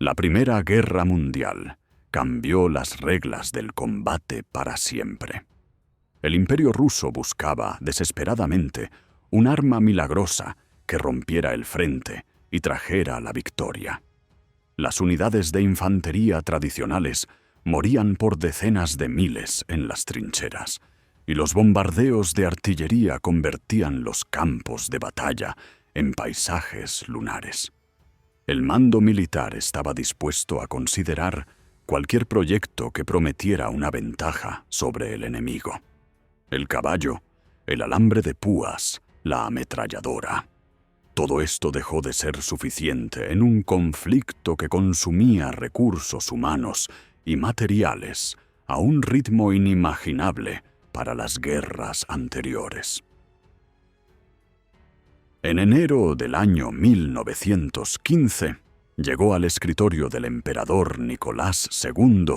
La Primera Guerra Mundial cambió las reglas del combate para siempre. El Imperio ruso buscaba, desesperadamente, un arma milagrosa que rompiera el frente y trajera la victoria. Las unidades de infantería tradicionales morían por decenas de miles en las trincheras, y los bombardeos de artillería convertían los campos de batalla en paisajes lunares. El mando militar estaba dispuesto a considerar cualquier proyecto que prometiera una ventaja sobre el enemigo. El caballo, el alambre de púas, la ametralladora. Todo esto dejó de ser suficiente en un conflicto que consumía recursos humanos y materiales a un ritmo inimaginable para las guerras anteriores. En enero del año 1915, llegó al escritorio del emperador Nicolás II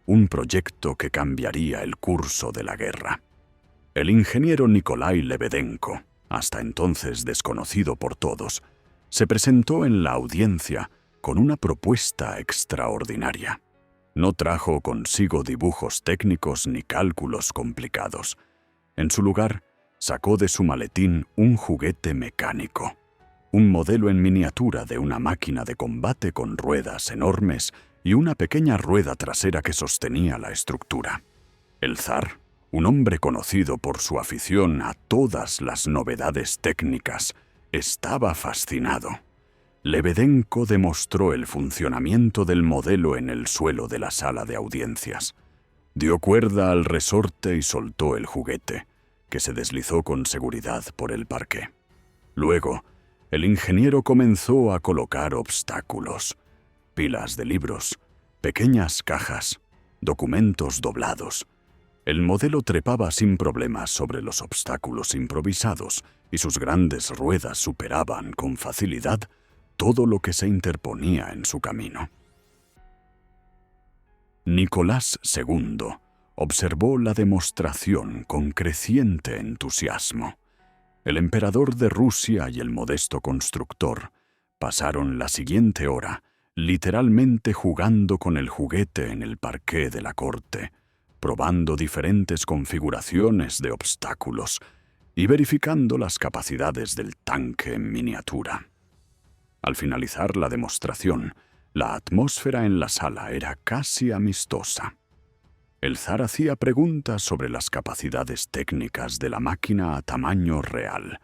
un proyecto que cambiaría el curso de la guerra. El ingeniero Nikolai Lebedenko, hasta entonces desconocido por todos, se presentó en la audiencia con una propuesta extraordinaria. No trajo consigo dibujos técnicos ni cálculos complicados. En su lugar, sacó de su maletín un juguete mecánico, un modelo en miniatura de una máquina de combate con ruedas enormes y una pequeña rueda trasera que sostenía la estructura. El zar, un hombre conocido por su afición a todas las novedades técnicas, estaba fascinado. Lebedenko demostró el funcionamiento del modelo en el suelo de la sala de audiencias. Dio cuerda al resorte y soltó el juguete, que se deslizó con seguridad por el parqué. Luego, el ingeniero comenzó a colocar obstáculos, pilas de libros, pequeñas cajas, documentos doblados. El modelo trepaba sin problemas sobre los obstáculos improvisados y sus grandes ruedas superaban con facilidad todo lo que se interponía en su camino. Nicolás II observó la demostración con creciente entusiasmo. El emperador de Rusia y el modesto constructor pasaron la siguiente hora literalmente jugando con el juguete en el parqué de la corte, probando diferentes configuraciones de obstáculos y verificando las capacidades del tanque en miniatura. Al finalizar la demostración, la atmósfera en la sala era casi amistosa. El zar hacía preguntas sobre las capacidades técnicas de la máquina a tamaño real,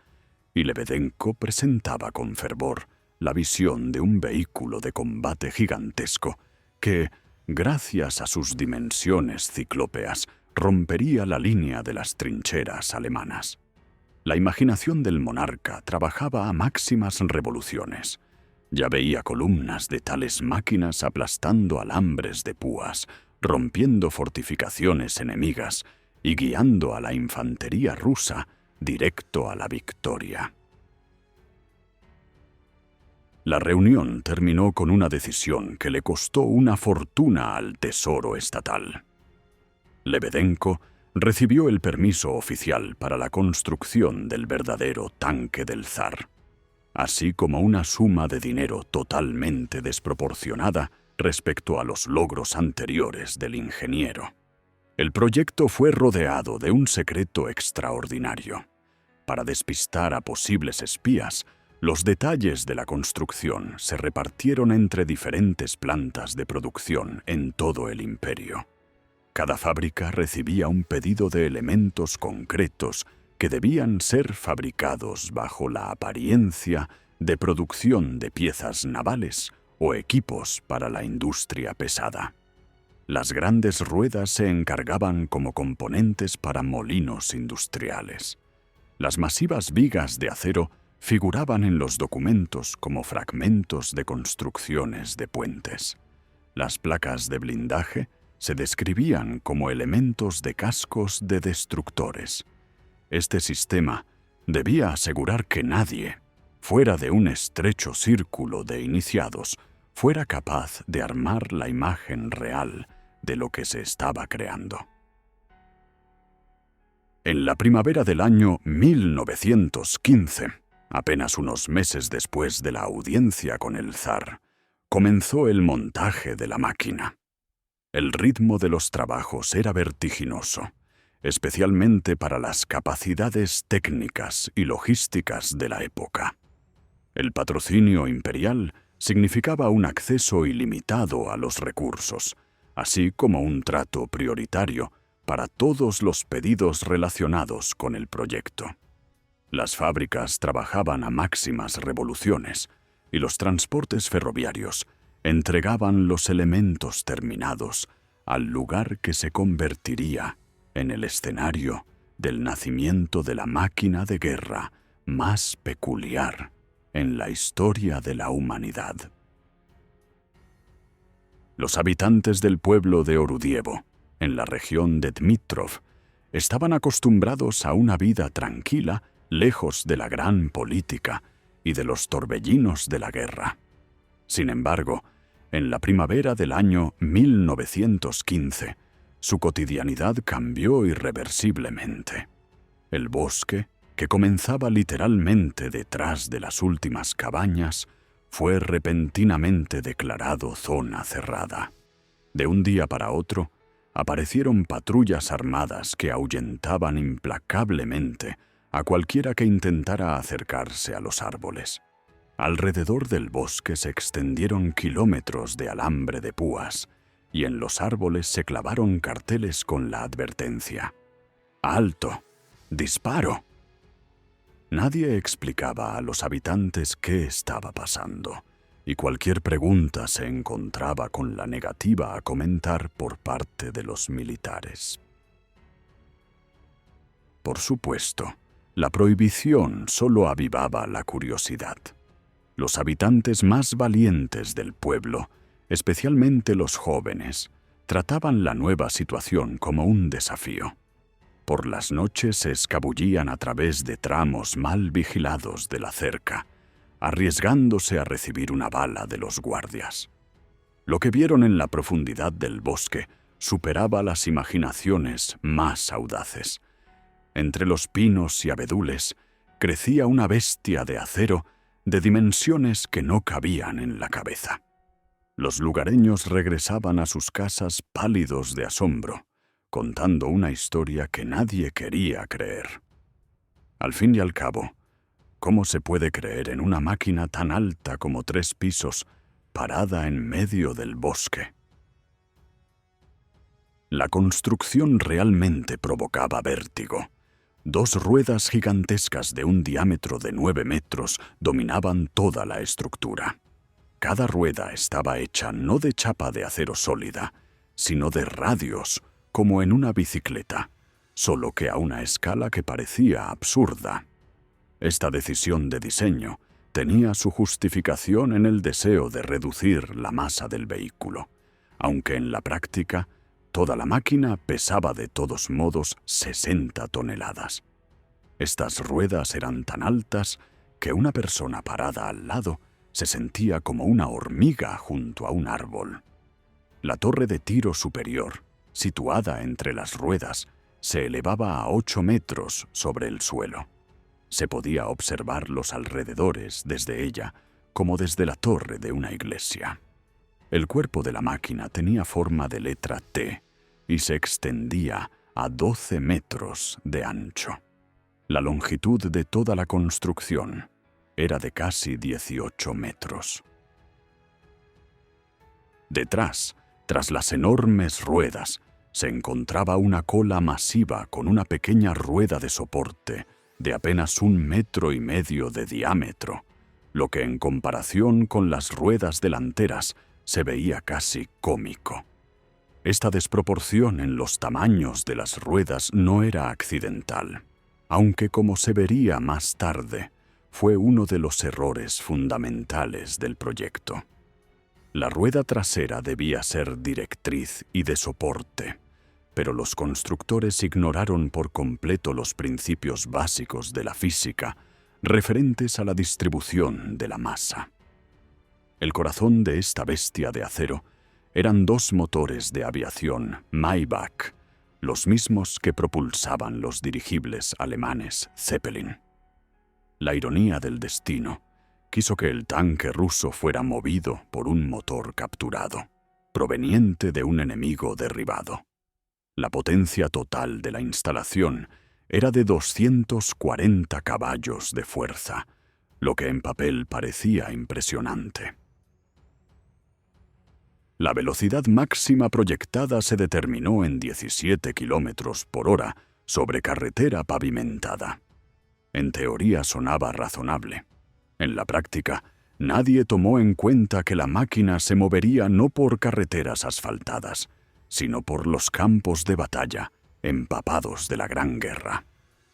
y Lebedenko presentaba con fervor la visión de un vehículo de combate gigantesco que, gracias a sus dimensiones ciclópeas, rompería la línea de las trincheras alemanas. La imaginación del monarca trabajaba a máximas revoluciones. Ya veía columnas de tales máquinas aplastando alambres de púas, rompiendo fortificaciones enemigas y guiando a la infantería rusa directo a la victoria. La reunión terminó con una decisión que le costó una fortuna al Tesoro Estatal. Lebedenko recibió el permiso oficial para la construcción del verdadero tanque del zar, así como una suma de dinero totalmente desproporcionada respecto a los logros anteriores del ingeniero. El proyecto fue rodeado de un secreto extraordinario. Para despistar a posibles espías, los detalles de la construcción se repartieron entre diferentes plantas de producción en todo el imperio. Cada fábrica recibía un pedido de elementos concretos que debían ser fabricados bajo la apariencia de producción de piezas navales o equipos para la industria pesada. Las grandes ruedas se encargaban como componentes para molinos industriales. Las masivas vigas de acero figuraban en los documentos como fragmentos de construcciones de puentes. Las placas de blindaje se describían como elementos de cascos de destructores. Este sistema debía asegurar que nadie, fuera de un estrecho círculo de iniciados, fuera capaz de armar la imagen real de lo que se estaba creando. En la primavera del año 1915, apenas unos meses después de la audiencia con el zar, comenzó el montaje de la máquina. El ritmo de los trabajos era vertiginoso, especialmente para las capacidades técnicas y logísticas de la época. El patrocinio imperial significaba un acceso ilimitado a los recursos, así como un trato prioritario para todos los pedidos relacionados con el proyecto. Las fábricas trabajaban a máximas revoluciones y los transportes ferroviarios entregaban los elementos terminados al lugar que se convertiría en el escenario del nacimiento de la máquina de guerra más peculiar en la historia de la humanidad. Los habitantes del pueblo de Orudievo, en la región de Dmitrov, estaban acostumbrados a una vida tranquila, lejos de la gran política y de los torbellinos de la guerra. Sin embargo, en la primavera del año 1915, su cotidianidad cambió irreversiblemente. El bosque, que comenzaba literalmente detrás de las últimas cabañas, fue repentinamente declarado zona cerrada. De un día para otro, aparecieron patrullas armadas que ahuyentaban implacablemente a cualquiera que intentara acercarse a los árboles. Alrededor del bosque se extendieron kilómetros de alambre de púas, y en los árboles se clavaron carteles con la advertencia: ¡Alto! ¡Disparo! Nadie explicaba a los habitantes qué estaba pasando, y cualquier pregunta se encontraba con la negativa a comentar por parte de los militares. Por supuesto, la prohibición solo avivaba la curiosidad. Los habitantes más valientes del pueblo, especialmente los jóvenes, trataban la nueva situación como un desafío. Por las noches se escabullían a través de tramos mal vigilados de la cerca, arriesgándose a recibir una bala de los guardias. Lo que vieron en la profundidad del bosque superaba las imaginaciones más audaces. Entre los pinos y abedules crecía una bestia de acero de dimensiones que no cabían en la cabeza. Los lugareños regresaban a sus casas pálidos de asombro, contando una historia que nadie quería creer. Al fin y al cabo, ¿cómo se puede creer en una máquina tan alta como 3 pisos, parada en medio del bosque? La construcción realmente provocaba vértigo. 2 ruedas gigantescas de un diámetro de 9 metros dominaban toda la estructura. Cada rueda estaba hecha no de chapa de acero sólida, sino de radios, como en una bicicleta, solo que a una escala que parecía absurda. Esta decisión de diseño tenía su justificación en el deseo de reducir la masa del vehículo, aunque en la práctica toda la máquina pesaba de todos modos 60 toneladas. Estas ruedas eran tan altas que una persona parada al lado se sentía como una hormiga junto a un árbol. La torre de tiro superior, situada entre las ruedas, se elevaba a 8 metros sobre el suelo. Se podía observar los alrededores desde ella, como desde la torre de una iglesia. El cuerpo de la máquina tenía forma de letra T y se extendía a 12 metros de ancho. La longitud de toda la construcción era de casi 18 metros. Detrás, tras las enormes ruedas, se encontraba una cola masiva con una pequeña rueda de soporte de apenas 1,5 metros de diámetro, lo que en comparación con las ruedas delanteras se veía casi cómico. Esta desproporción en los tamaños de las ruedas no era accidental, aunque, como se vería más tarde, fue uno de los errores fundamentales del proyecto. La rueda trasera debía ser directriz y de soporte, pero los constructores ignoraron por completo los principios básicos de la física referentes a la distribución de la masa. El corazón de esta bestia de acero eran 2 motores de aviación Maybach, los mismos que propulsaban los dirigibles alemanes Zeppelin. La ironía del destino quiso que el tanque ruso fuera movido por un motor capturado, proveniente de un enemigo derribado. La potencia total de la instalación era de 240 caballos de fuerza, lo que en papel parecía impresionante. La velocidad máxima proyectada se determinó en 17 kilómetros por hora sobre carretera pavimentada. En teoría sonaba razonable. En la práctica, nadie tomó en cuenta que la máquina se movería no por carreteras asfaltadas, sino por los campos de batalla, empapados de la Gran Guerra.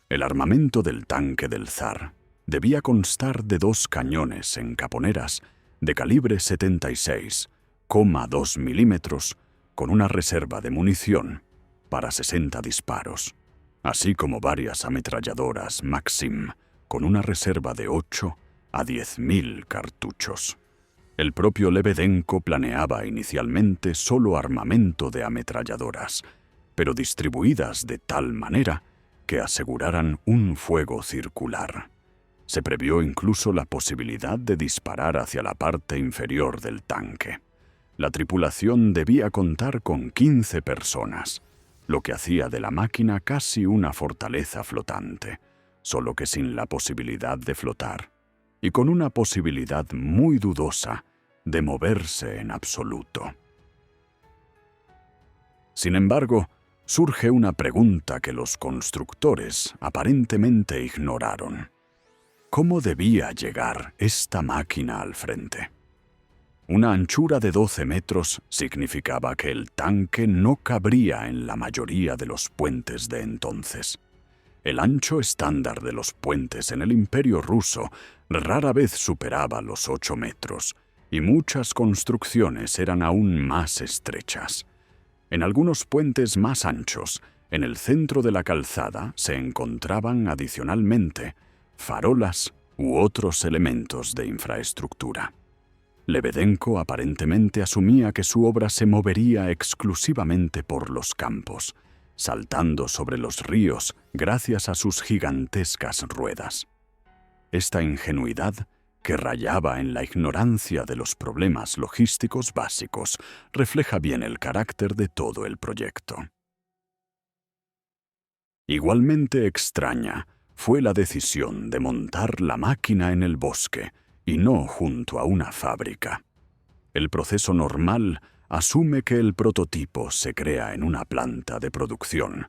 El armamento del tanque del zar debía constar de 2 cañones en caponeras de calibre 76,2 milímetros con una reserva de munición para 60 disparos, así como varias ametralladoras Maxim con una reserva de 8 a 10.000 cartuchos. El propio Lebedenko planeaba inicialmente solo armamento de ametralladoras, pero distribuidas de tal manera que aseguraran un fuego circular. Se previó incluso la posibilidad de disparar hacia la parte inferior del tanque. La tripulación debía contar con 15 personas, lo que hacía de la máquina casi una fortaleza flotante, solo que sin la posibilidad de flotar, y con una posibilidad muy dudosa de moverse en absoluto. Sin embargo, surge una pregunta que los constructores aparentemente ignoraron. ¿Cómo debía llegar esta máquina al frente? Una anchura de 12 metros significaba que el tanque no cabría en la mayoría de los puentes de entonces. El ancho estándar de los puentes en el Imperio ruso rara vez superaba los 8 metros, y muchas construcciones eran aún más estrechas. En algunos puentes más anchos, en el centro de la calzada se encontraban adicionalmente farolas u otros elementos de infraestructura. Lebedenko aparentemente asumía que su obra se movería exclusivamente por los campos, saltando sobre los ríos gracias a sus gigantescas ruedas. Esta ingenuidad, que rayaba en la ignorancia de los problemas logísticos básicos, refleja bien el carácter de todo el proyecto. Igualmente extraña fue la decisión de montar la máquina en el bosque y no junto a una fábrica. El proceso normal asume que el prototipo se crea en una planta de producción,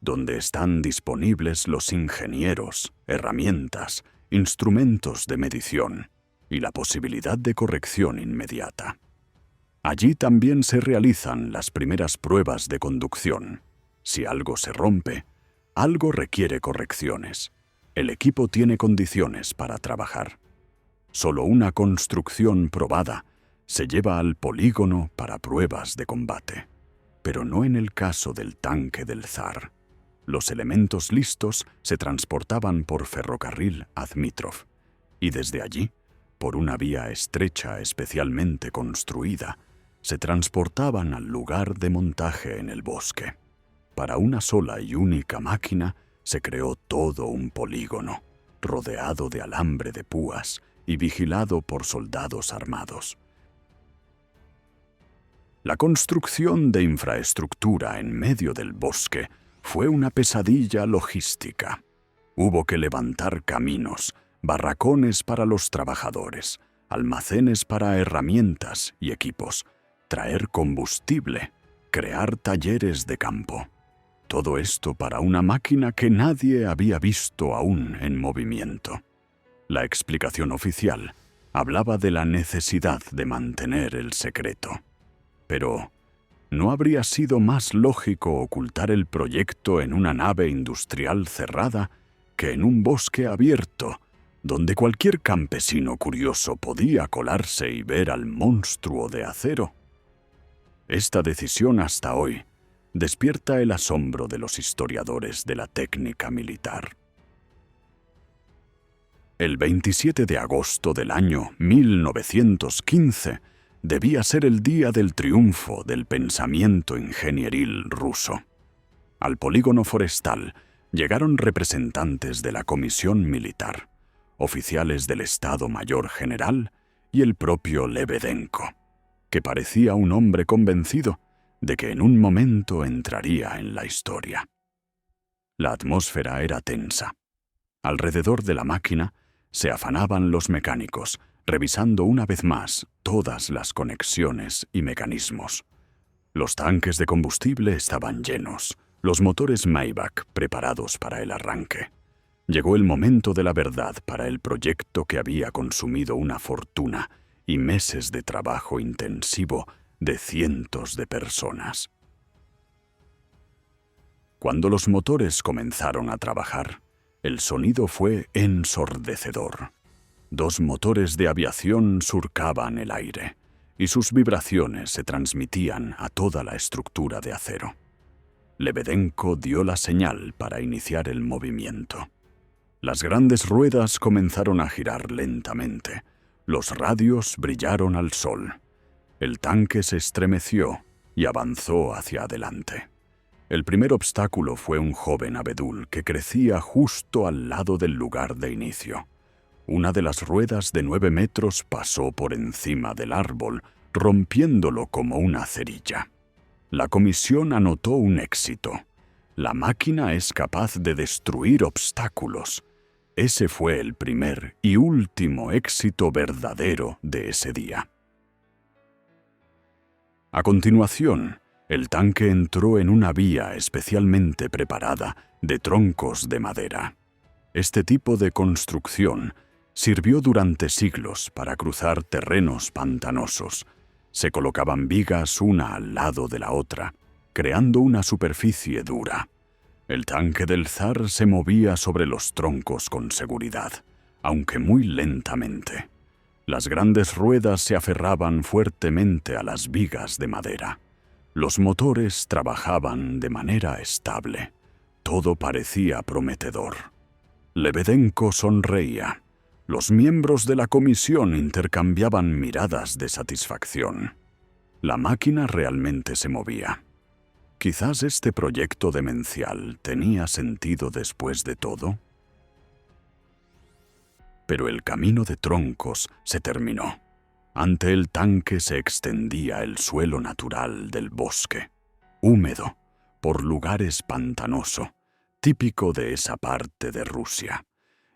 donde están disponibles los ingenieros, herramientas, instrumentos de medición y la posibilidad de corrección inmediata. Allí también se realizan las primeras pruebas de conducción. Si algo se rompe, algo requiere correcciones. El equipo tiene condiciones para trabajar. Solo una construcción probada se lleva al polígono para pruebas de combate, pero no en el caso del tanque del zar. Los elementos listos se transportaban por ferrocarril a Dmitrov, y desde allí, por una vía estrecha especialmente construida, se transportaban al lugar de montaje en el bosque. Para una sola y única máquina se creó todo un polígono, rodeado de alambre de púas y vigilado por soldados armados. La construcción de infraestructura en medio del bosque fue una pesadilla logística. Hubo que levantar caminos, barracones para los trabajadores, almacenes para herramientas y equipos, traer combustible, crear talleres de campo. Todo esto para una máquina que nadie había visto aún en movimiento. La explicación oficial hablaba de la necesidad de mantener el secreto. Pero ¿no habría sido más lógico ocultar el proyecto en una nave industrial cerrada que en un bosque abierto, donde cualquier campesino curioso podía colarse y ver al monstruo de acero? Esta decisión hasta hoy despierta el asombro de los historiadores de la técnica militar. El 27 de agosto del año 1915 debía ser el día del triunfo del pensamiento ingenieril ruso. Al polígono forestal llegaron representantes de la comisión militar, oficiales del Estado Mayor General y el propio Lebedenko, que parecía un hombre convencido de que en un momento entraría en la historia. La atmósfera era tensa. Alrededor de la máquina se afanaban los mecánicos, revisando una vez más todas las conexiones y mecanismos. Los tanques de combustible estaban llenos, los motores Maybach preparados para el arranque. Llegó el momento de la verdad para el proyecto que había consumido una fortuna y meses de trabajo intensivo de cientos de personas. Cuando los motores comenzaron a trabajar, el sonido fue ensordecedor. 2 motores de aviación surcaban el aire, y sus vibraciones se transmitían a toda la estructura de acero. Lebedenko dio la señal para iniciar el movimiento. Las grandes ruedas comenzaron a girar lentamente. Los radios brillaron al sol. El tanque se estremeció y avanzó hacia adelante. El primer obstáculo fue un joven abedul que crecía justo al lado del lugar de inicio. Una de las ruedas de 9 metros pasó por encima del árbol, rompiéndolo como una cerilla. La comisión anotó un éxito. La máquina es capaz de destruir obstáculos. Ese fue el primer y último éxito verdadero de ese día. A continuación, el tanque entró en una vía especialmente preparada de troncos de madera. Este tipo de construcción sirvió durante siglos para cruzar terrenos pantanosos. Se colocaban vigas una al lado de la otra, creando una superficie dura. El tanque del zar se movía sobre los troncos con seguridad, aunque muy lentamente. Las grandes ruedas se aferraban fuertemente a las vigas de madera. Los motores trabajaban de manera estable. Todo parecía prometedor. Lebedenko sonreía. Los miembros de la comisión intercambiaban miradas de satisfacción. La máquina realmente se movía. Quizás este proyecto demencial tenía sentido después de todo. Pero el camino de troncos se terminó. Ante el tanque se extendía el suelo natural del bosque, húmedo, por lugares pantanoso, típico de esa parte de Rusia,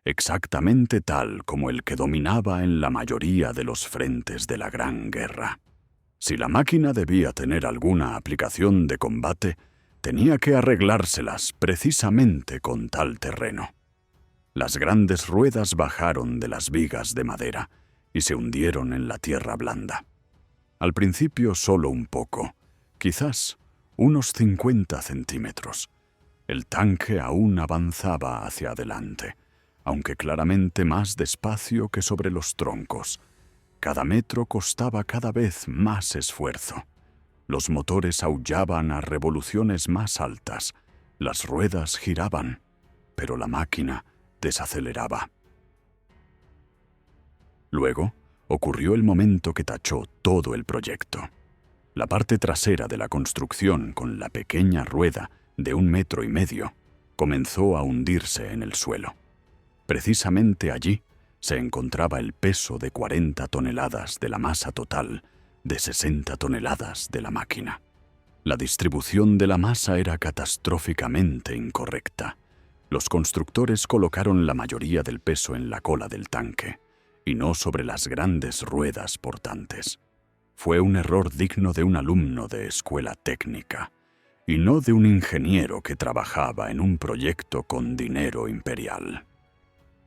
exactamente tal como el que dominaba en la mayoría de los frentes de la Gran Guerra. Si la máquina debía tener alguna aplicación de combate, tenía que arreglárselas precisamente con tal terreno. Las grandes ruedas bajaron de las vigas de madera y se hundieron en la tierra blanda. Al principio solo un poco, quizás unos 50 centímetros. El tanque aún avanzaba hacia adelante, aunque claramente más despacio que sobre los troncos. Cada metro costaba cada vez más esfuerzo. Los motores aullaban a revoluciones más altas, las ruedas giraban, pero la máquina desaceleraba. Luego, ocurrió el momento que tachó todo el proyecto. La parte trasera de la construcción, con la pequeña rueda de 1,5 metros, comenzó a hundirse en el suelo. Precisamente allí se encontraba el peso de 40 toneladas de la masa total de 60 toneladas de la máquina. La distribución de la masa era catastróficamente incorrecta. Los constructores colocaron la mayoría del peso en la cola del tanque, y no sobre las grandes ruedas portantes. Fue un error digno de un alumno de escuela técnica, y no de un ingeniero que trabajaba en un proyecto con dinero imperial.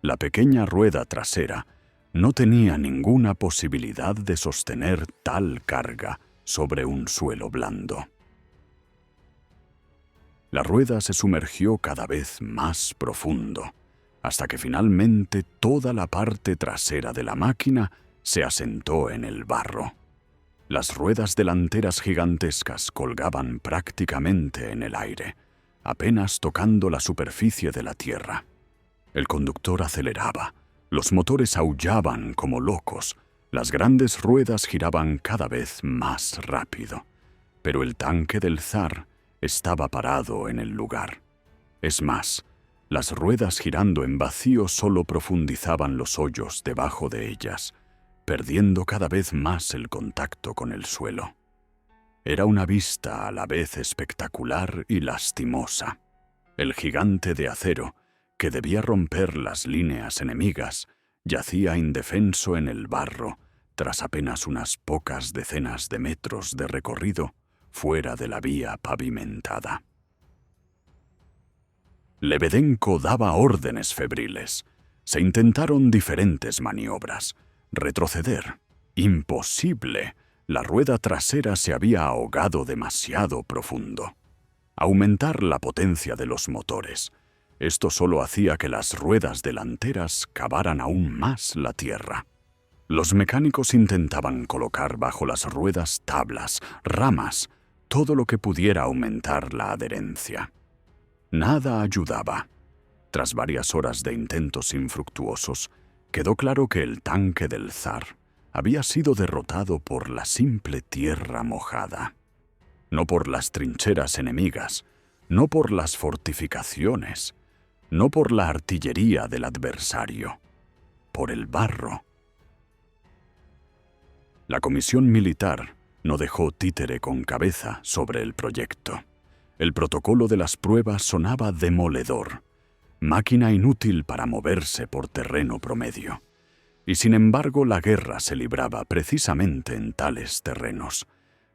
La pequeña rueda trasera no tenía ninguna posibilidad de sostener tal carga sobre un suelo blando. La rueda se sumergió cada vez más profundo, hasta que finalmente toda la parte trasera de la máquina se asentó en el barro. Las ruedas delanteras gigantescas colgaban prácticamente en el aire, apenas tocando la superficie de la tierra. El conductor aceleraba, los motores aullaban como locos, las grandes ruedas giraban cada vez más rápido, pero el tanque del zar estaba parado en el lugar. Es más, Las ruedas girando en vacío solo profundizaban los hoyos debajo de ellas, perdiendo cada vez más el contacto con el suelo. Era una vista a la vez espectacular y lastimosa. El gigante de acero, que debía romper las líneas enemigas, yacía indefenso en el barro, tras apenas unas pocas decenas de metros de recorrido fuera de la vía pavimentada. Lebedenko daba órdenes febriles. Se intentaron diferentes maniobras. Retroceder. Imposible. La rueda trasera se había ahogado demasiado profundo. Aumentar la potencia de los motores. Esto solo hacía que las ruedas delanteras cavaran aún más la tierra. Los mecánicos intentaban colocar bajo las ruedas tablas, ramas, todo lo que pudiera aumentar la adherencia. Nada ayudaba. Tras varias horas de intentos infructuosos, quedó claro que el tanque del zar había sido derrotado por la simple tierra mojada. No por las trincheras enemigas, no por las fortificaciones, no por la artillería del adversario, por el barro. La comisión militar no dejó títere con cabeza sobre el proyecto. El protocolo de las pruebas sonaba demoledor, máquina inútil para moverse por terreno promedio. Y sin embargo la guerra se libraba precisamente en tales terrenos.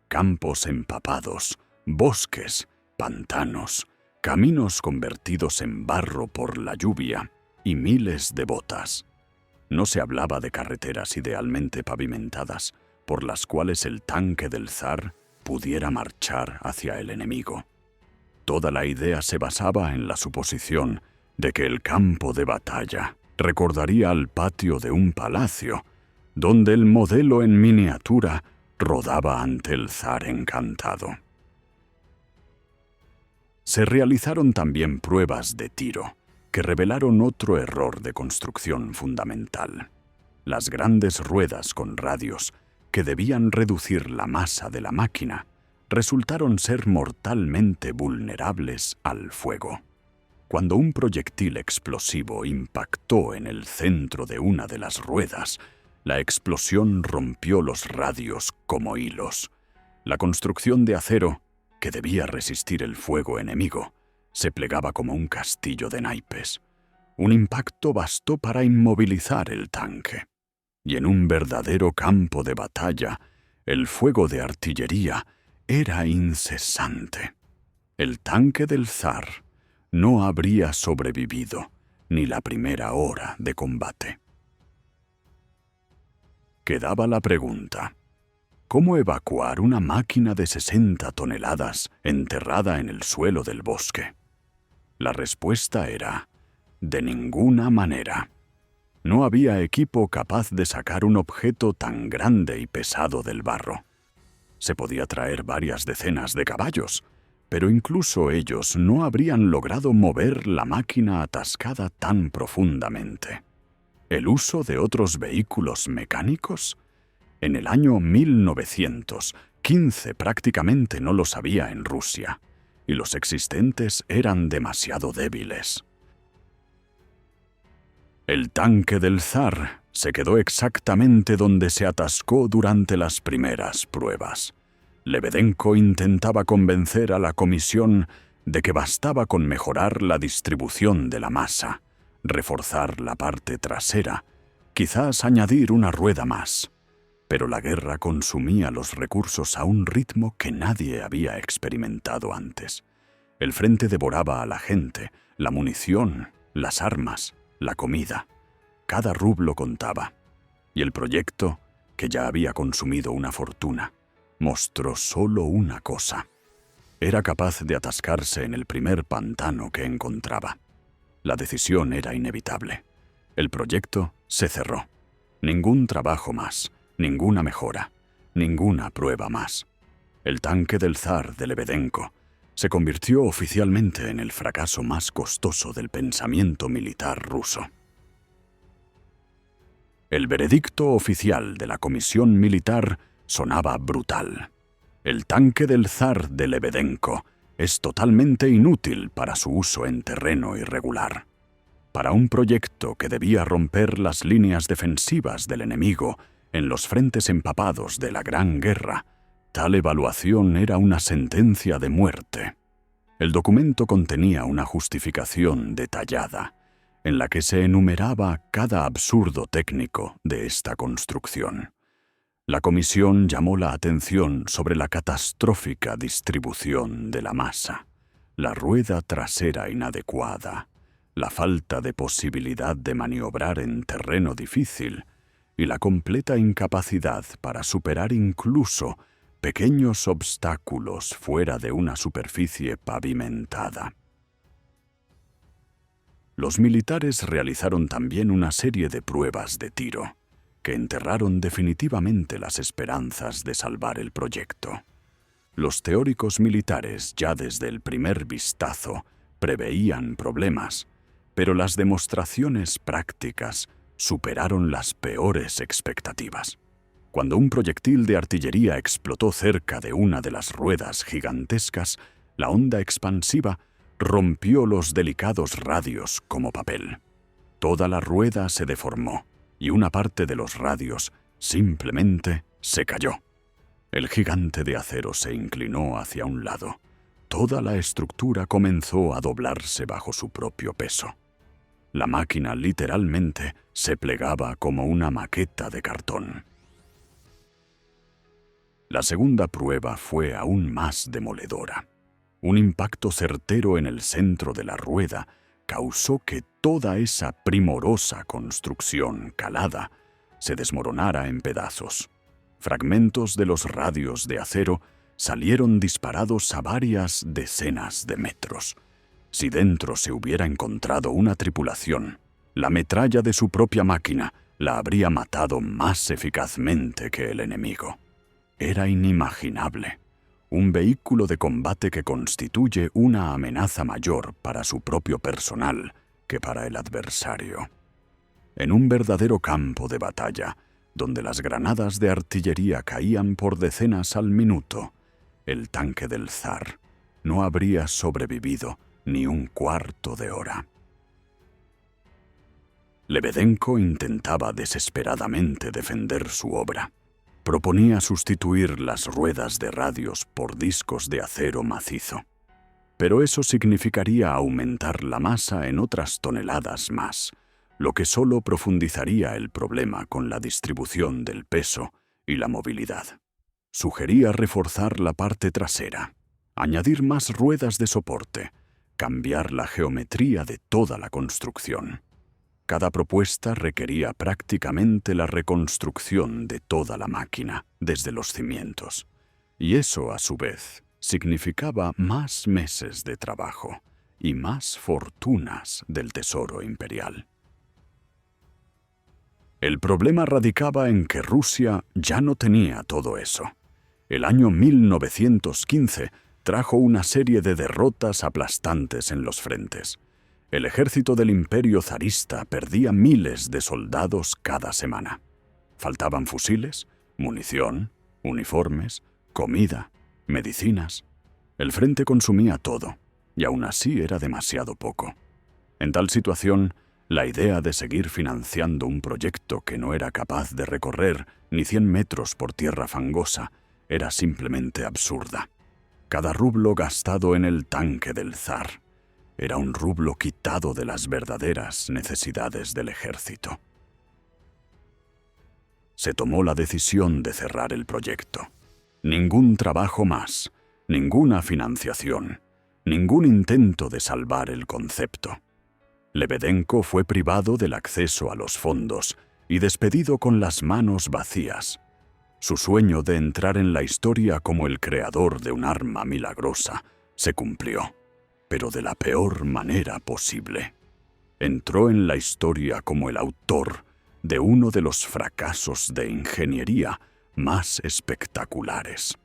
Campos empapados, bosques, pantanos, caminos convertidos en barro por la lluvia y miles de botas. No se hablaba de carreteras idealmente pavimentadas por las cuales el tanque del zar pudiera marchar hacia el enemigo. Toda la idea se basaba en la suposición de que el campo de batalla recordaría al patio de un palacio, donde el modelo en miniatura rodaba ante el zar encantado. Se realizaron también pruebas de tiro, que revelaron otro error de construcción fundamental. Las grandes ruedas con radios, que debían reducir la masa de la máquina, resultaron ser mortalmente vulnerables al fuego. Cuando un proyectil explosivo impactó en el centro de una de las ruedas, la explosión rompió los radios como hilos. La construcción de acero, que debía resistir el fuego enemigo, se plegaba como un castillo de naipes. Un impacto bastó para inmovilizar el tanque. Y en un verdadero campo de batalla, el fuego de artillería era incesante. El tanque del zar no habría sobrevivido ni la primera hora de combate. Quedaba la pregunta: ¿cómo evacuar una máquina de 60 toneladas enterrada en el suelo del bosque? La respuesta era: de ninguna manera. No había equipo capaz de sacar un objeto tan grande y pesado del barro. Se podía traer varias decenas de caballos, pero incluso ellos no habrían logrado mover la máquina atascada tan profundamente. ¿El uso de otros vehículos mecánicos? En el año 1915 prácticamente no los había en Rusia, y los existentes eran demasiado débiles. El tanque del zar se quedó exactamente donde se atascó durante las primeras pruebas. Lebedenko intentaba convencer a la comisión de que bastaba con mejorar la distribución de la masa, reforzar la parte trasera, quizás añadir una rueda más. Pero la guerra consumía los recursos a un ritmo que nadie había experimentado antes. El frente devoraba a la gente, la munición, las armas, la comida. Cada rublo contaba. Y el proyecto, que ya había consumido una fortuna, mostró solo una cosa: era capaz de atascarse en el primer pantano que encontraba. La decisión era inevitable. El proyecto se cerró. Ningún trabajo más, ninguna mejora, ninguna prueba más. El tanque del zar de Lebedenko se convirtió oficialmente en el fracaso más costoso del pensamiento militar ruso. El veredicto oficial de la comisión militar sonaba brutal. El tanque del zar de Lebedenko es totalmente inútil para su uso en terreno irregular. Para un proyecto que debía romper las líneas defensivas del enemigo en los frentes empapados de la Gran Guerra, tal evaluación era una sentencia de muerte. El documento contenía una justificación detallada, en la que se enumeraba cada absurdo técnico de esta construcción. La comisión llamó la atención sobre la catastrófica distribución de la masa, la rueda trasera inadecuada, la falta de posibilidad de maniobrar en terreno difícil y la completa incapacidad para superar incluso pequeños obstáculos fuera de una superficie pavimentada. Los militares realizaron también una serie de pruebas de tiro, que enterraron definitivamente las esperanzas de salvar el proyecto. Los teóricos militares ya desde el primer vistazo preveían problemas, pero las demostraciones prácticas superaron las peores expectativas. Cuando un proyectil de artillería explotó cerca de una de las ruedas gigantescas, la onda expansiva rompió los delicados radios como papel. Toda la rueda se deformó y una parte de los radios simplemente se cayó. El gigante de acero se inclinó hacia un lado. Toda la estructura comenzó a doblarse bajo su propio peso. La máquina literalmente se plegaba como una maqueta de cartón. La segunda prueba fue aún más demoledora. Un impacto certero en el centro de la rueda causó que toda esa primorosa construcción calada se desmoronara en pedazos. Fragmentos de los radios de acero salieron disparados a varias decenas de metros. Si dentro se hubiera encontrado una tripulación, la metralla de su propia máquina la habría matado más eficazmente que el enemigo. Era inimaginable. Un vehículo de combate que constituye una amenaza mayor para su propio personal que para el adversario. En un verdadero campo de batalla, donde las granadas de artillería caían por decenas al minuto, el tanque del zar no habría sobrevivido ni un cuarto de hora. Lebedenko intentaba desesperadamente defender su obra. Proponía sustituir las ruedas de radios por discos de acero macizo. Pero eso significaría aumentar la masa en otras toneladas más, lo que solo profundizaría el problema con la distribución del peso y la movilidad. Sugería reforzar la parte trasera, añadir más ruedas de soporte, cambiar la geometría de toda la construcción. Cada propuesta requería prácticamente la reconstrucción de toda la máquina, desde los cimientos. Y eso, a su vez, significaba más meses de trabajo y más fortunas del tesoro imperial. El problema radicaba en que Rusia ya no tenía todo eso. El año 1915 trajo una serie de derrotas aplastantes en los frentes. El ejército del imperio zarista perdía miles de soldados cada semana. Faltaban fusiles, munición, uniformes, comida, medicinas. El frente consumía todo, y aún así era demasiado poco. En tal situación, la idea de seguir financiando un proyecto que no era capaz de recorrer ni 100 metros por tierra fangosa era simplemente absurda. Cada rublo gastado en el tanque del zar era un rublo quitado de las verdaderas necesidades del ejército. Se tomó la decisión de cerrar el proyecto. Ningún trabajo más, ninguna financiación, ningún intento de salvar el concepto. Lebedenko fue privado del acceso a los fondos y despedido con las manos vacías. Su sueño de entrar en la historia como el creador de un arma milagrosa se cumplió, pero de la peor manera posible. Entró en la historia como el autor de uno de los fracasos de ingeniería más espectaculares.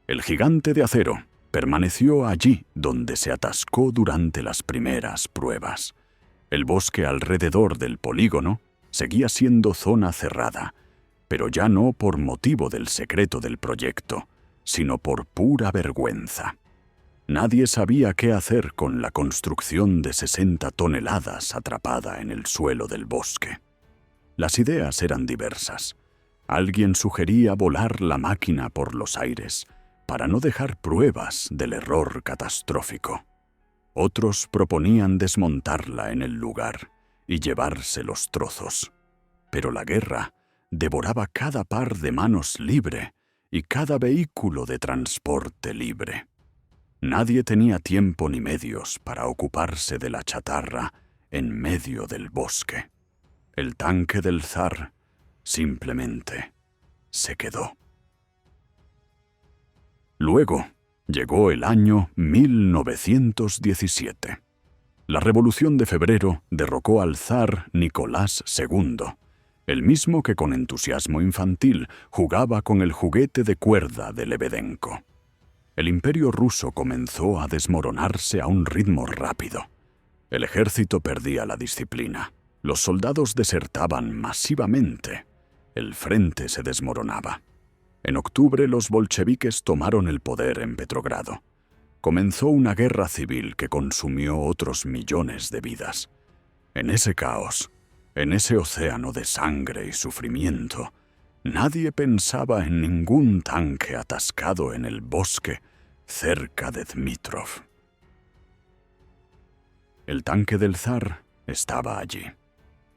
El gigante de acero permaneció allí donde se atascó durante las primeras pruebas. El bosque alrededor del polígono seguía siendo zona cerrada, pero ya no por motivo del secreto del proyecto, sino por pura vergüenza. Nadie sabía qué hacer con la construcción de 60 toneladas atrapada en el suelo del bosque. Las ideas eran diversas. Alguien sugería volar la máquina por los aires para no dejar pruebas del error catastrófico. Otros proponían desmontarla en el lugar y llevarse los trozos. Pero la guerra devoraba cada par de manos libre y cada vehículo de transporte libre. Nadie tenía tiempo ni medios para ocuparse de la chatarra en medio del bosque. El tanque del zar simplemente se quedó. Luego llegó el año 1917. La Revolución de Febrero derrocó al zar Nicolás II, el mismo que con entusiasmo infantil jugaba con el juguete de cuerda de Lebedenko. El imperio ruso comenzó a desmoronarse a un ritmo rápido. El ejército perdía la disciplina. Los soldados desertaban masivamente. El frente se desmoronaba. En octubre los bolcheviques tomaron el poder en Petrogrado. Comenzó una guerra civil que consumió otros millones de vidas. En ese caos, en ese océano de sangre y sufrimiento, nadie pensaba en ningún tanque atascado en el bosque cerca de Dmitrov. El tanque del zar estaba allí.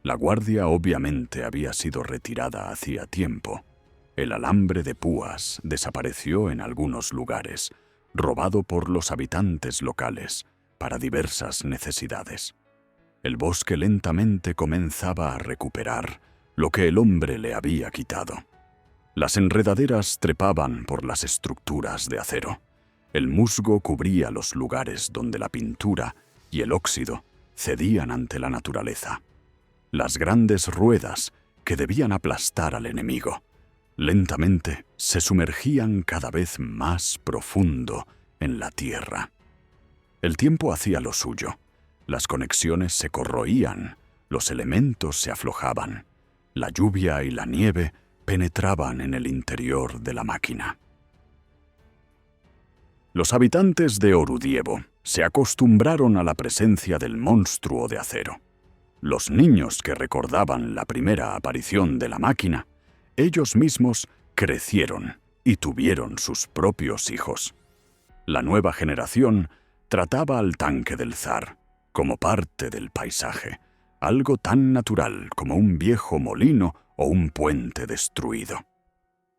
La guardia obviamente había sido retirada hacía tiempo. El alambre de púas desapareció en algunos lugares, robado por los habitantes locales para diversas necesidades. El bosque lentamente comenzaba a recuperar lo que el hombre le había quitado. Las enredaderas trepaban por las estructuras de acero. El musgo cubría los lugares donde la pintura y el óxido cedían ante la naturaleza. Las grandes ruedas que debían aplastar al enemigo lentamente se sumergían cada vez más profundo en la tierra. El tiempo hacía lo suyo. Las conexiones se corroían, los elementos se aflojaban. La lluvia y la nieve penetraban en el interior de la máquina. Los habitantes de Orudievo se acostumbraron a la presencia del monstruo de acero. Los niños que recordaban la primera aparición de la máquina, ellos mismos crecieron y tuvieron sus propios hijos. La nueva generación trataba al tanque del zar como parte del paisaje, algo tan natural como un viejo molino o un puente destruido.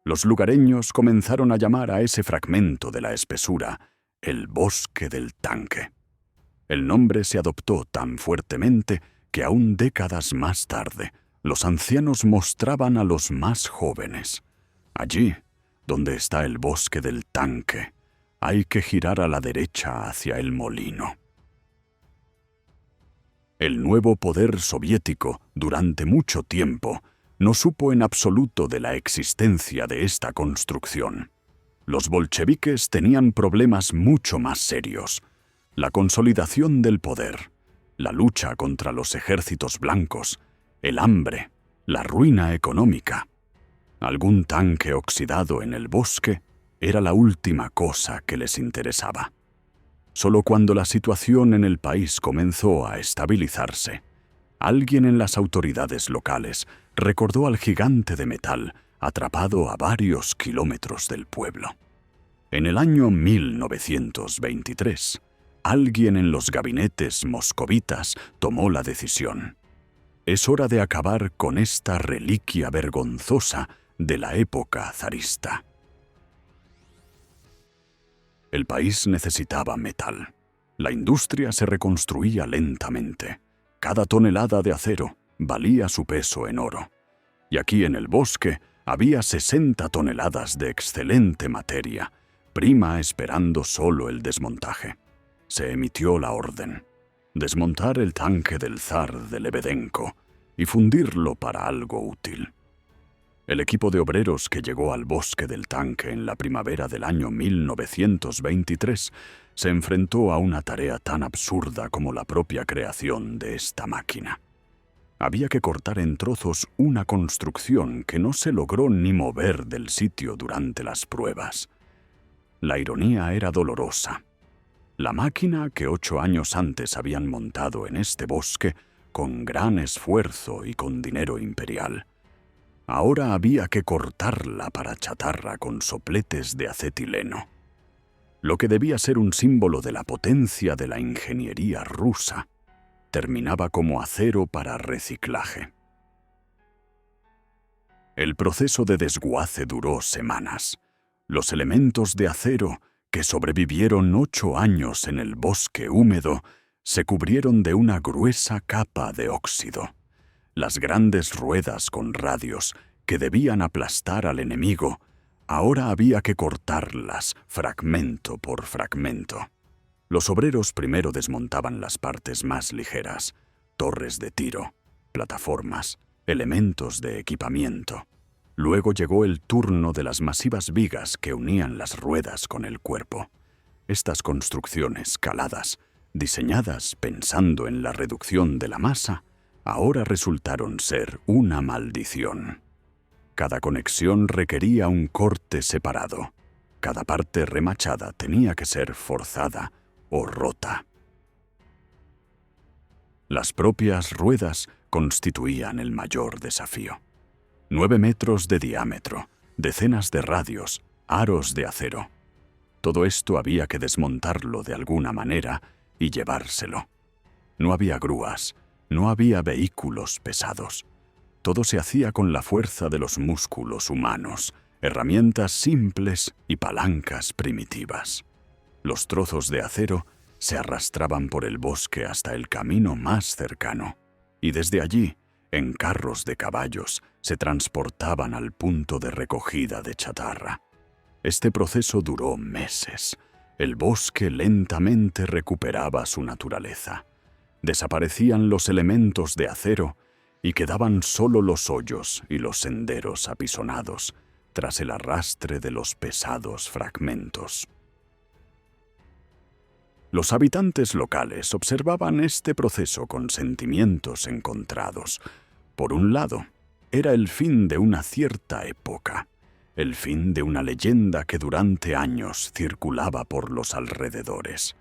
Los lugareños comenzaron a llamar a ese fragmento de la espesura el bosque del tanque. El nombre se adoptó tan fuertemente que aún décadas más tarde, los ancianos mostraban a los más jóvenes: allí, donde está el bosque del tanque, hay que girar a la derecha hacia el molino. El nuevo poder soviético, durante mucho tiempo, no supo en absoluto de la existencia de esta construcción. Los bolcheviques tenían problemas mucho más serios: la consolidación del poder, la lucha contra los ejércitos blancos, el hambre, la ruina económica. Algún tanque oxidado en el bosque era la última cosa que les interesaba. Solo cuando la situación en el país comenzó a estabilizarse, alguien en las autoridades locales recordó al gigante de metal atrapado a varios kilómetros del pueblo. En el año 1923, alguien en los gabinetes moscovitas tomó la decisión: es hora de acabar con esta reliquia vergonzosa de la época zarista. El país necesitaba metal. La industria se reconstruía lentamente. Cada tonelada de acero valía su peso en oro. Y aquí en el bosque había 60 toneladas de excelente materia, prima, esperando solo el desmontaje. Se emitió la orden: desmontar el tanque del zar de Lebedenko y fundirlo para algo útil. El equipo de obreros que llegó al bosque del tanque en la primavera del año 1923 se enfrentó a una tarea tan absurda como la propia creación de esta máquina. Había que cortar en trozos una construcción que no se logró ni mover del sitio durante las pruebas. La ironía era dolorosa. La máquina que 8 años antes habían montado en este bosque, con gran esfuerzo y con dinero imperial, ahora había que cortarla para chatarra con sopletes de acetileno. Lo que debía ser un símbolo de la potencia de la ingeniería rusa, terminaba como acero para reciclaje. El proceso de desguace duró semanas. Los elementos de acero, que sobrevivieron 8 años en el bosque húmedo, se cubrieron de una gruesa capa de óxido. Las grandes ruedas con radios, que debían aplastar al enemigo, ahora había que cortarlas fragmento por fragmento. Los obreros primero desmontaban las partes más ligeras, torres de tiro, plataformas, elementos de equipamiento. Luego llegó el turno de las masivas vigas que unían las ruedas con el cuerpo. Estas construcciones caladas, diseñadas pensando en la reducción de la masa, ahora resultaron ser una maldición. Cada conexión requería un corte separado. Cada parte remachada tenía que ser forzada o rota. Las propias ruedas constituían el mayor desafío. 9 metros de diámetro, decenas de radios, aros de acero. Todo esto había que desmontarlo de alguna manera y llevárselo. No había grúas, no había vehículos pesados. Todo se hacía con la fuerza de los músculos humanos, herramientas simples y palancas primitivas. Los trozos de acero se arrastraban por el bosque hasta el camino más cercano, y desde allí, en carros de caballos, se transportaban al punto de recogida de chatarra. Este proceso duró meses. El bosque lentamente recuperaba su naturaleza. Desaparecían los elementos de acero y quedaban solo los hoyos y los senderos apisonados tras el arrastre de los pesados fragmentos. Los habitantes locales observaban este proceso con sentimientos encontrados. Por un lado, era el fin de una cierta época, el fin de una leyenda que durante años circulaba por los alrededores.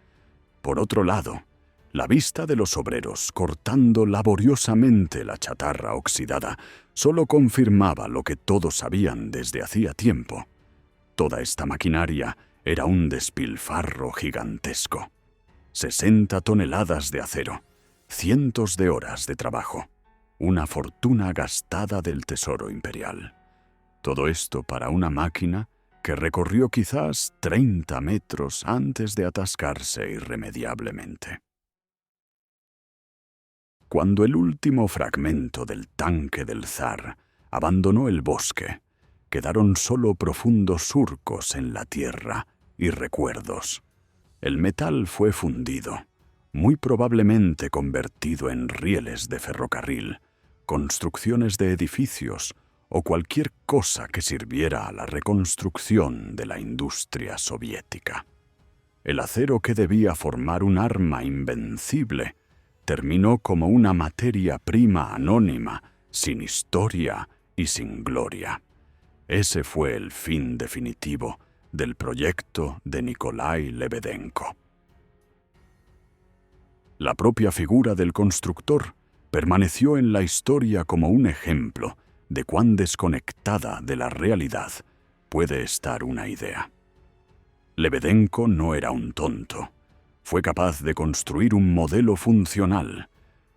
Por otro lado, la vista de los obreros cortando laboriosamente la chatarra oxidada solo confirmaba lo que todos sabían desde hacía tiempo. Toda esta maquinaria era un despilfarro gigantesco. 60 toneladas de acero, cientos de horas de trabajo, una fortuna gastada del tesoro imperial. Todo esto para una máquina que recorrió quizás 30 metros antes de atascarse irremediablemente. Cuando el último fragmento del tanque del zar abandonó el bosque, quedaron solo profundos surcos en la tierra y recuerdos. El metal fue fundido, muy probablemente convertido en rieles de ferrocarril, construcciones de edificios o cualquier cosa que sirviera a la reconstrucción de la industria soviética. El acero que debía formar un arma invencible terminó como una materia prima anónima, sin historia y sin gloria. Ese fue el fin definitivo del proyecto de Nikolai Lebedenko. La propia figura del constructor permaneció en la historia como un ejemplo de cuán desconectada de la realidad puede estar una idea. Lebedenko no era un tonto. Fue capaz de construir un modelo funcional.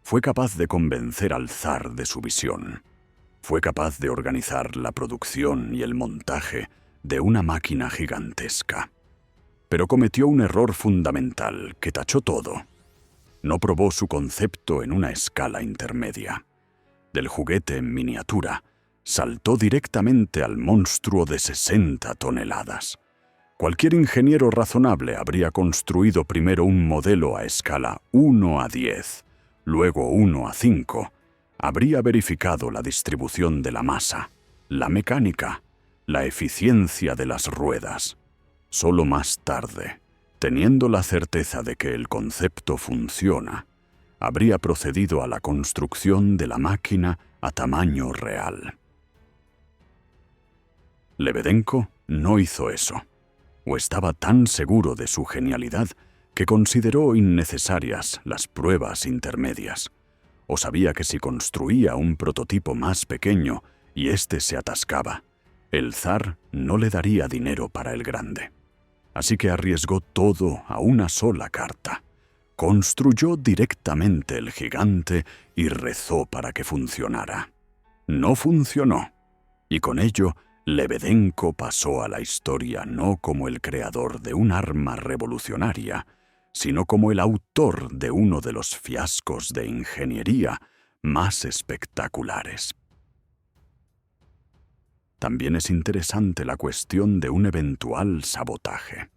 Fue capaz de convencer al zar de su visión. Fue capaz de organizar la producción y el montaje de una máquina gigantesca. Pero cometió un error fundamental que tachó todo. No probó su concepto en una escala intermedia. Del juguete en miniatura, saltó directamente al monstruo de 60 toneladas. Cualquier ingeniero razonable habría construido primero un modelo a escala 1:10, luego 1:5. Habría verificado la distribución de la masa, la mecánica, la eficiencia de las ruedas. Solo más tarde, teniendo la certeza de que el concepto funciona, habría procedido a la construcción de la máquina a tamaño real. Lebedenko no hizo eso. o estaba tan seguro de su genialidad que consideró innecesarias las pruebas intermedias, o sabía que si construía un prototipo más pequeño y éste se atascaba, el zar no le daría dinero para el grande. Así que arriesgó todo a una sola carta. Construyó directamente el gigante y rezó para que funcionara. No funcionó, y con ello Lebedenko pasó a la historia no como el creador de un arma revolucionaria, sino como el autor de uno de los fiascos de ingeniería más espectaculares. También es interesante la cuestión de un eventual sabotaje.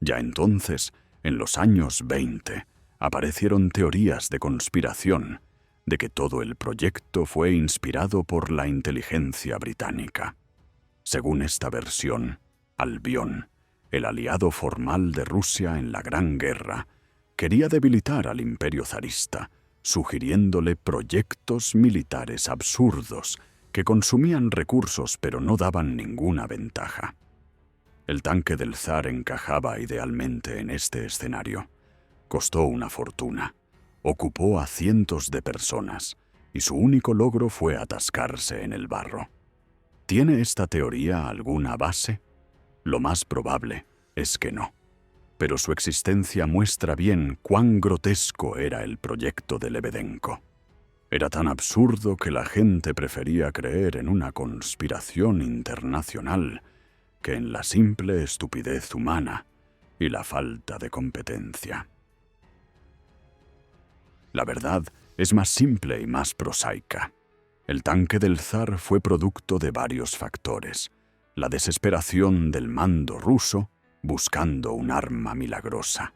Ya entonces, en los años 20, aparecieron teorías de conspiración de que todo el proyecto fue inspirado por la inteligencia británica. Según esta versión, Albión, el aliado formal de Rusia en la Gran Guerra, quería debilitar al imperio zarista, sugiriéndole proyectos militares absurdos que consumían recursos pero no daban ninguna ventaja. El tanque del zar encajaba idealmente en este escenario. Costó una fortuna, ocupó a cientos de personas y su único logro fue atascarse en el barro. ¿Tiene esta teoría alguna base? Lo más probable es que no, pero su existencia muestra bien cuán grotesco era el proyecto de Lebedenko. Era tan absurdo que la gente prefería creer en una conspiración internacional que en la simple estupidez humana y la falta de competencia. La verdad es más simple y más prosaica. El tanque del zar fue producto de varios factores: la desesperación del mando ruso buscando un arma milagrosa,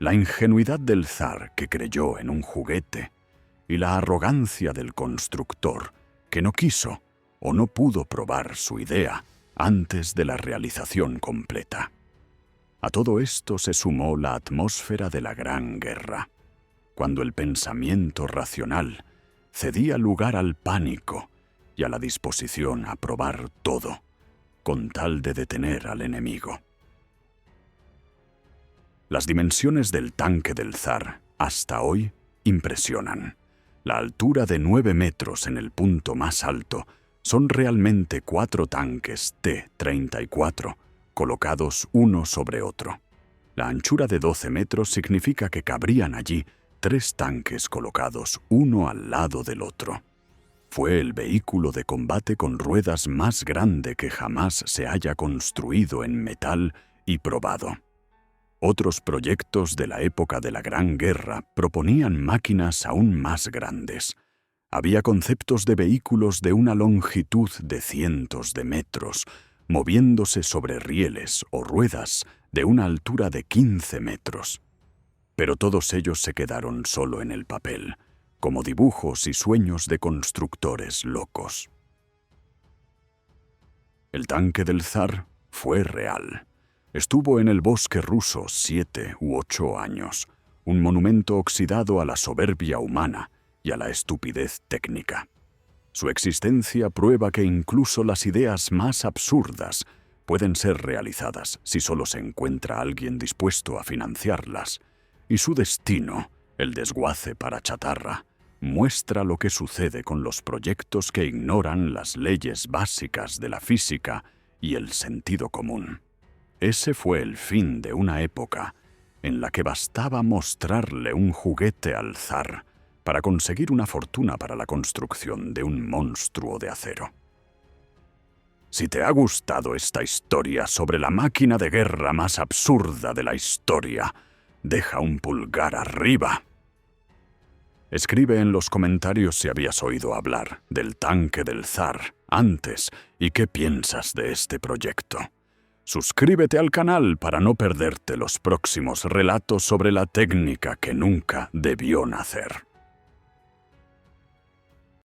la ingenuidad del zar que creyó en un juguete y la arrogancia del constructor que no quiso o no pudo probar su idea antes de la realización completa. A todo esto se sumó la atmósfera de la Gran Guerra, cuando el pensamiento racional cedía lugar al pánico y a la disposición a probar todo, con tal de detener al enemigo. Las dimensiones del tanque del zar, hasta hoy, impresionan. La altura de 9 metros en el punto más alto son realmente 4 tanques T-34, colocados uno sobre otro. La anchura de 12 metros significa que cabrían allí 3 tanques colocados uno al lado del otro. Fue el vehículo de combate con ruedas más grande que jamás se haya construido en metal y probado. Otros proyectos de la época de la Gran Guerra proponían máquinas aún más grandes. Había conceptos de vehículos de una longitud de cientos de metros, moviéndose sobre rieles o ruedas de una altura de 15 metros. Pero todos ellos se quedaron solo en el papel, como dibujos y sueños de constructores locos. El tanque del zar fue real. Estuvo en el bosque ruso 7 u 8 años, un monumento oxidado a la soberbia humana y a la estupidez técnica. Su existencia prueba que incluso las ideas más absurdas pueden ser realizadas si solo se encuentra alguien dispuesto a financiarlas, y su destino, el desguace para chatarra, muestra lo que sucede con los proyectos que ignoran las leyes básicas de la física y el sentido común. Ese fue el fin de una época en la que bastaba mostrarle un juguete al zar para conseguir una fortuna para la construcción de un monstruo de acero. Si te ha gustado esta historia sobre la máquina de guerra más absurda de la historia, deja un pulgar arriba. Escribe en los comentarios si habías oído hablar del tanque del zar antes y qué piensas de este proyecto. Suscríbete al canal para no perderte los próximos relatos sobre la técnica que nunca debió nacer.